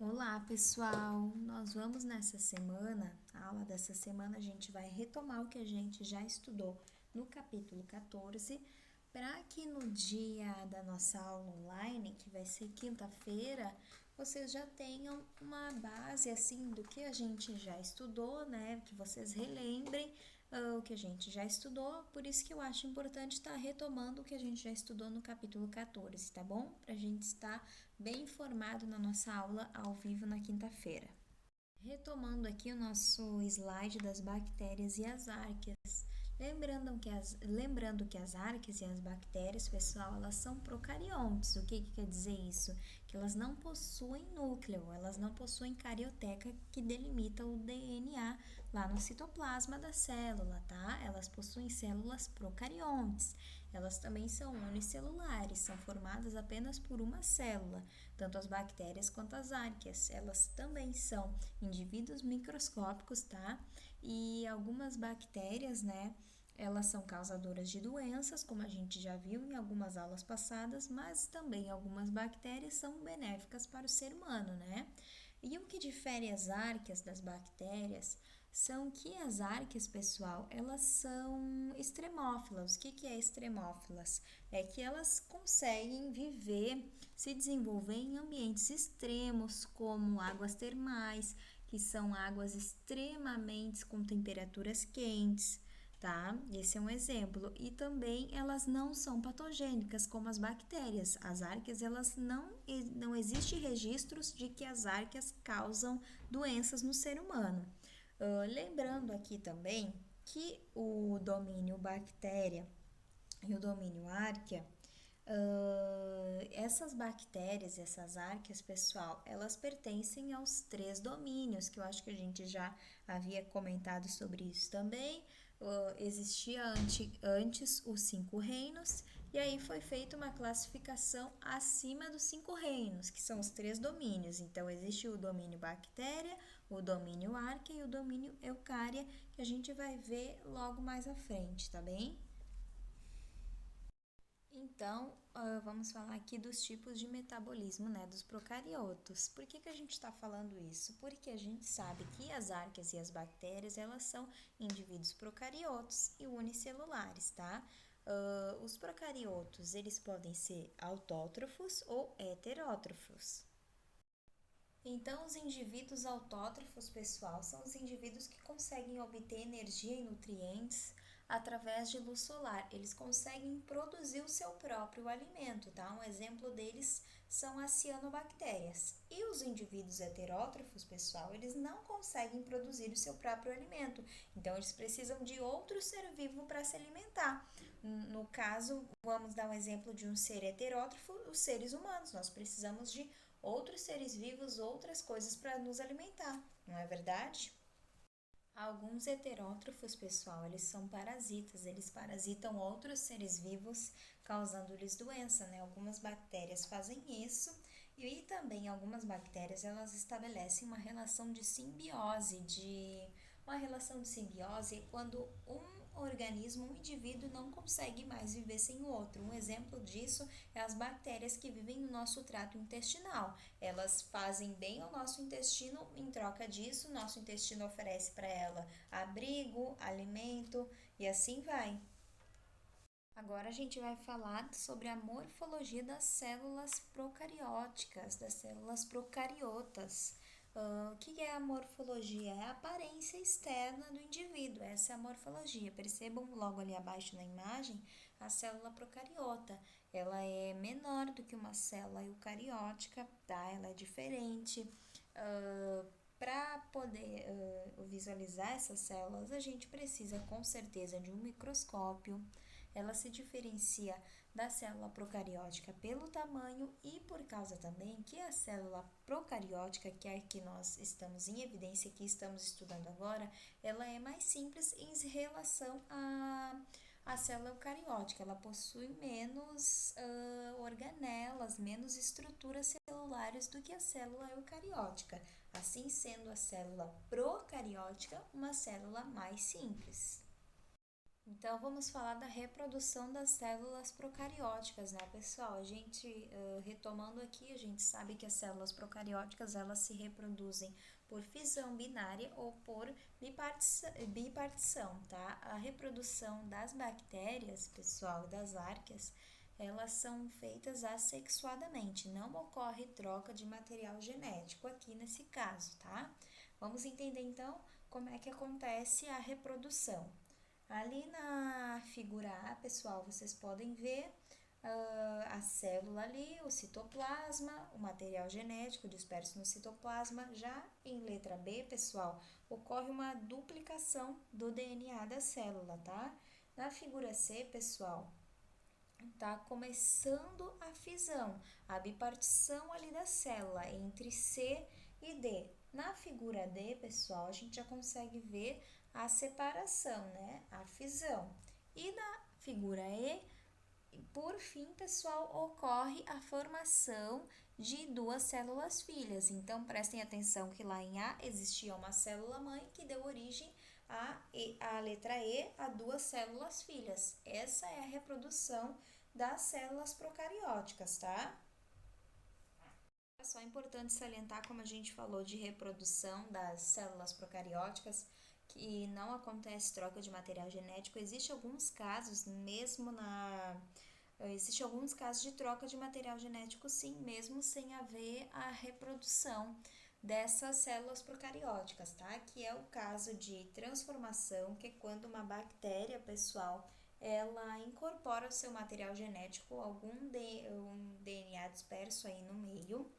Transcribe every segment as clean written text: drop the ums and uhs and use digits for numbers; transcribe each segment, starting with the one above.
Olá, pessoal! Nós vamos nessa semana, a aula dessa semana, a gente vai retomar o que a gente já estudou no capítulo 14, para que no dia da nossa aula online, que vai ser quinta-feira, vocês já tenham uma base assim do que a gente já estudou, né? Que vocês relembrem o que a gente já estudou, por isso que eu acho importante estar retomando o que a gente já estudou no capítulo 14, tá bom? Para a gente estar bem informado na nossa aula ao vivo na quinta-feira. Retomando aqui o nosso slide das bactérias e as arqueias. Lembrando que as arqueias e as bactérias, pessoal, elas são procariontes. O que quer dizer isso? Que elas não possuem núcleo, elas não possuem carioteca que delimita o DNA lá no citoplasma da célula, tá? Elas possuem células procariontes. Elas também são unicelulares, são formadas apenas por uma célula, tanto as bactérias quanto as arqueias. Elas também são indivíduos microscópicos, tá? E algumas bactérias, né? Elas são causadoras de doenças, como a gente já viu em algumas aulas passadas, mas também algumas bactérias são benéficas para o ser humano, né? E o que difere as arqueias das bactérias são que as arqueias, pessoal, elas são extremófilas. O que é extremófilas? É que elas conseguem viver, se desenvolver em ambientes extremos, como águas termais, que são águas extremamente com temperaturas quentes, tá? Esse é um exemplo. E também elas não são patogênicas como as bactérias. As arqueias, elas não existe registros de que as arqueias causam doenças no ser humano. Lembrando aqui também que o domínio bactéria e o domínio arquea, essas bactérias, essas arqueias, pessoal, elas pertencem aos três domínios, que eu acho que a gente já havia comentado sobre isso também. Existia antes os cinco reinos, e aí foi feita uma classificação acima dos cinco reinos, que são os três domínios. Então, existe o domínio bactéria, o domínio arquea e o domínio eucária, que a gente vai ver logo mais à frente, tá bem? Então, vamos falar aqui dos tipos de metabolismo, né, dos procariotos. Por que a gente está falando isso? Porque a gente sabe que as arqueias e as bactérias, elas são indivíduos procariotos e unicelulares, tá? Os procariotos, eles podem ser autótrofos ou heterótrofos. Então, os indivíduos autótrofos, pessoal, são os indivíduos que conseguem obter energia e nutrientes através de luz solar. Eles conseguem produzir o seu próprio alimento, tá? Um exemplo deles são as cianobactérias. E os indivíduos heterótrofos, pessoal, eles não conseguem produzir o seu próprio alimento. Então, eles precisam de outro ser vivo para se alimentar. No caso, vamos dar um exemplo de um ser heterótrofo, os seres humanos. Nós precisamos de outros seres vivos, outras coisas para nos alimentar, não é verdade? Alguns heterótrofos, pessoal, eles são parasitas, eles parasitam outros seres vivos, causando-lhes doença, né? Algumas bactérias fazem isso e também algumas bactérias, elas estabelecem uma relação de simbiose é quando um organismo, um indivíduo não consegue mais viver sem o outro. Um exemplo disso é as bactérias que vivem no nosso trato intestinal. Elas fazem bem ao nosso intestino, em troca disso, nosso intestino oferece para ela abrigo, alimento e assim vai. Agora a gente vai falar sobre a morfologia das células procarióticas, das células procariotas. O que é a morfologia? É a aparência externa do indivíduo, essa é a morfologia. Percebam logo ali abaixo na imagem a célula procariota. Ela é menor do que uma célula eucariótica, tá? Ela é diferente. Para poder visualizar essas células, a gente precisa com certeza de um microscópio. Ela se diferencia da célula procariótica pelo tamanho e por causa também que a célula procariótica, que é a que nós estamos em evidência, que estamos estudando agora, ela é mais simples em relação à célula eucariótica. Ela possui menos organelas, menos estruturas celulares do que a célula eucariótica. Assim sendo a célula procariótica uma célula mais simples. Então, vamos falar da reprodução das células procarióticas, né, pessoal? A gente, retomando aqui, a gente sabe que as células procarióticas, elas se reproduzem por fissão binária ou por bipartição, tá? A reprodução das bactérias, pessoal, das arqueias, elas são feitas assexuadamente, não ocorre troca de material genético aqui nesse caso, tá? Vamos entender, então, como é que acontece a reprodução. Ali na figura A, pessoal, vocês podem ver a célula ali, o citoplasma, o material genético disperso no citoplasma. Já em letra B, pessoal, ocorre uma duplicação do DNA da célula, tá? Na figura C, pessoal, tá começando a fisão, a bipartição ali da célula entre C e D. Na figura D, pessoal, a gente já consegue ver a separação, né? A fisão. E na figura E, por fim, pessoal, ocorre a formação de duas células filhas. Então, prestem atenção que lá em A existia uma célula mãe que deu origem a letra E a duas células filhas. Essa é a reprodução das células procarióticas, tá? É só importante salientar, como a gente falou, de reprodução das células procarióticas, que não acontece troca de material genético. Existem alguns casos, mesmo na Existem alguns casos de troca de material genético, sim, mesmo sem haver a reprodução dessas células procarióticas, tá? Que é o caso de transformação, que é quando uma bactéria, pessoal, ela incorpora o seu material genético, um DNA disperso aí no meio.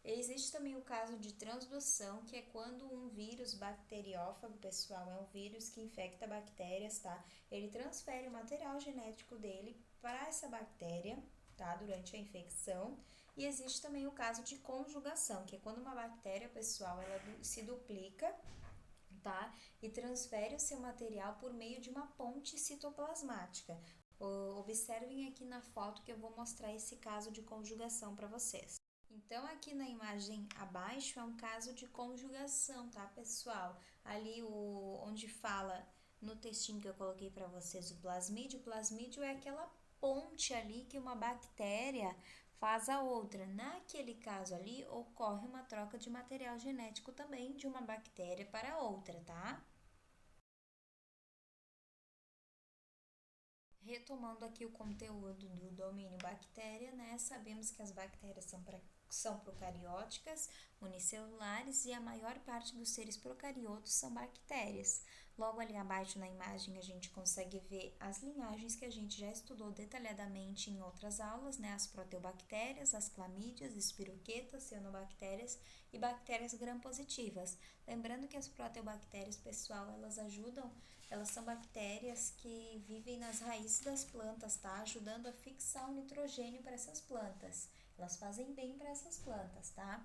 Existe também o caso de transdução, que é quando um vírus bacteriófago, pessoal, é um vírus que infecta bactérias, tá? Ele transfere o material genético dele para essa bactéria, tá? Durante a infecção. E existe também o caso de conjugação, que é quando uma bactéria, pessoal, ela se duplica, tá? E transfere o seu material por meio de uma ponte citoplasmática. Observem aqui na foto que eu vou mostrar esse caso de conjugação para vocês. Então, aqui na imagem abaixo é um caso de conjugação, tá, pessoal? Ali onde fala no textinho que eu coloquei para vocês o plasmídio é aquela ponte ali que uma bactéria faz a outra. Naquele caso ali, ocorre uma troca de material genético também de uma bactéria para outra, tá? Retomando aqui o conteúdo do domínio bactéria, né? Sabemos que as bactérias são procarióticas, unicelulares e a maior parte dos seres procariotos são bactérias. Logo ali abaixo na imagem a gente consegue ver as linhagens que a gente já estudou detalhadamente em outras aulas, né? As proteobactérias, as clamídias, espiroquetas, cianobactérias e bactérias gram-positivas. Lembrando que as proteobactérias, pessoal, elas são bactérias que vivem nas raízes das plantas, tá? Ajudando a fixar o nitrogênio para essas plantas. Elas fazem bem para essas plantas, tá?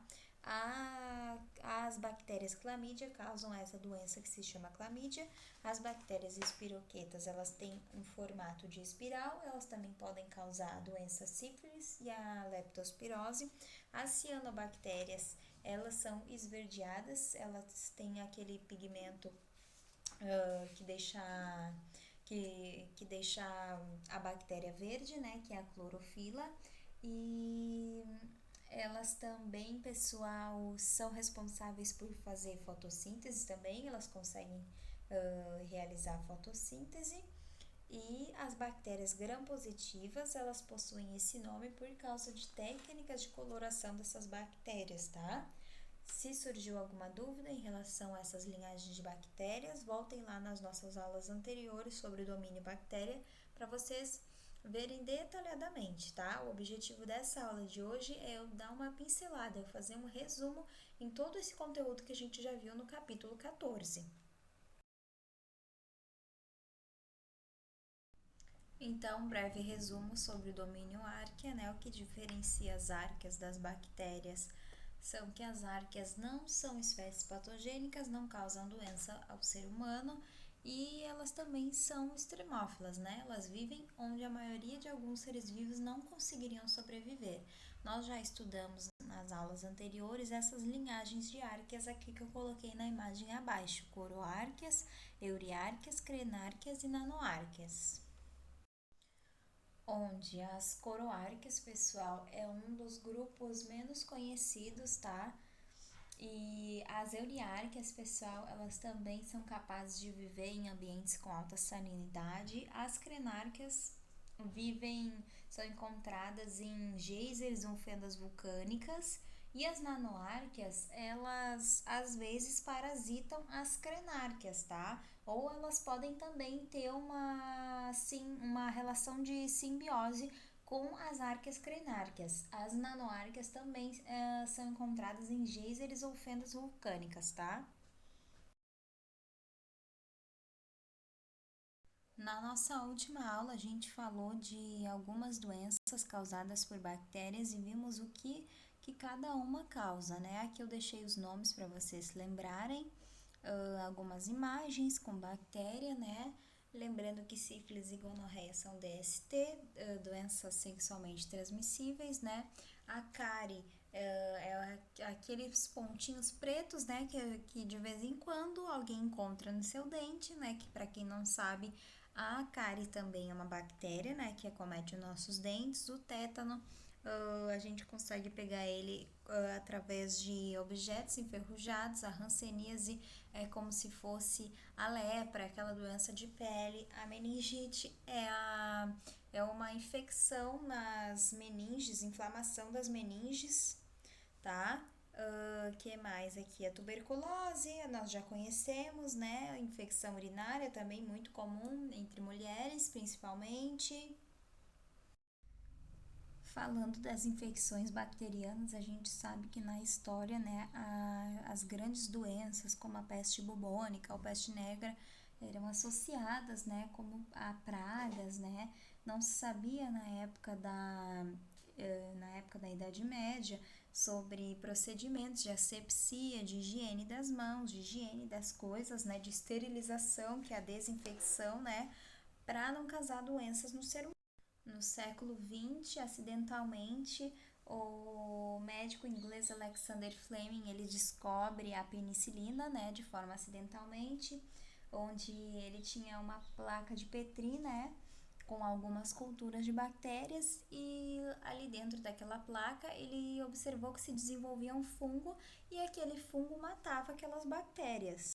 As bactérias clamídia causam essa doença que se chama clamídia. As bactérias espiroquetas, elas têm um formato de espiral, elas também podem causar a doença sífilis e a leptospirose. As cianobactérias, elas são esverdeadas, elas têm aquele pigmento que deixa a bactéria verde, né, que é a clorofila, e elas também, pessoal, são responsáveis por fazer fotossíntese também, elas conseguem realizar fotossíntese. E as bactérias gram-positivas, elas possuem esse nome por causa de técnicas de coloração dessas bactérias, tá? Se surgiu alguma dúvida em relação a essas linhagens de bactérias, voltem lá nas nossas aulas anteriores sobre o domínio bactéria para vocês verem detalhadamente, tá? O objetivo dessa aula de hoje é eu dar uma pincelada, eu fazer um resumo em todo esse conteúdo que a gente já viu no capítulo 14. Então, um breve resumo sobre o domínio árquea, né? O que diferencia as árqueas das bactérias são que as árqueas não são espécies patogênicas, não causam doença ao ser humano E elas também são extremófilas, né? Elas vivem onde a maioria de alguns seres vivos não conseguiriam sobreviver. Nós já estudamos nas aulas anteriores essas linhagens de árqueas aqui que eu coloquei na imagem abaixo: coroárqueas, euriárqueas, crenárqueas e nanoárqueas. Onde as coroárqueas, pessoal, é um dos grupos menos conhecidos, tá? E as euriárqueas, pessoal, elas também são capazes de viver em ambientes com alta salinidade. As crenárqueas são encontradas em geysers ou fendas vulcânicas. E as nanoárqueas, elas às vezes parasitam as crenárqueas, tá? Ou elas podem também ter uma relação de simbiose com as árqueas crenárqueas. As nanoárqueas também são encontradas em geysers ou fendas vulcânicas, tá? Na nossa última aula, a gente falou de algumas doenças causadas por bactérias e vimos que cada uma causa, né? Aqui eu deixei os nomes para vocês se lembrarem, algumas imagens com bactéria, né? Lembrando que sífilis e gonorreia são DST, doenças sexualmente transmissíveis, né? A cárie é aqueles pontinhos pretos, né? Que de vez em quando alguém encontra no seu dente, né? Que para quem não sabe, a cárie também é uma bactéria, né? Que acomete os nossos dentes. O tétano, a gente consegue pegar ele através de objetos enferrujados. A hanseníase é como se fosse a lepra, aquela doença de pele. A meningite é uma infecção nas meninges, inflamação das meninges, tá? Que mais aqui? A tuberculose, nós já conhecemos, né? A infecção urinária também muito comum entre mulheres, principalmente. Falando das infecções bacterianas, a gente sabe que na história, né, as grandes doenças como a peste bubônica ou peste negra eram associadas, né, como a pragas, né? Não se sabia na época da Idade Média sobre procedimentos de asepsia, de higiene das mãos, de higiene das coisas, né, de esterilização, que é a desinfecção, né, para não causar doenças no ser humano. No século XX, acidentalmente, o médico inglês Alexander Fleming ele descobre a penicilina, né, de forma acidentalmente, onde ele tinha uma placa de Petri, né, com algumas culturas de bactérias e ali dentro daquela placa ele observou que se desenvolvia um fungo e aquele fungo matava aquelas bactérias.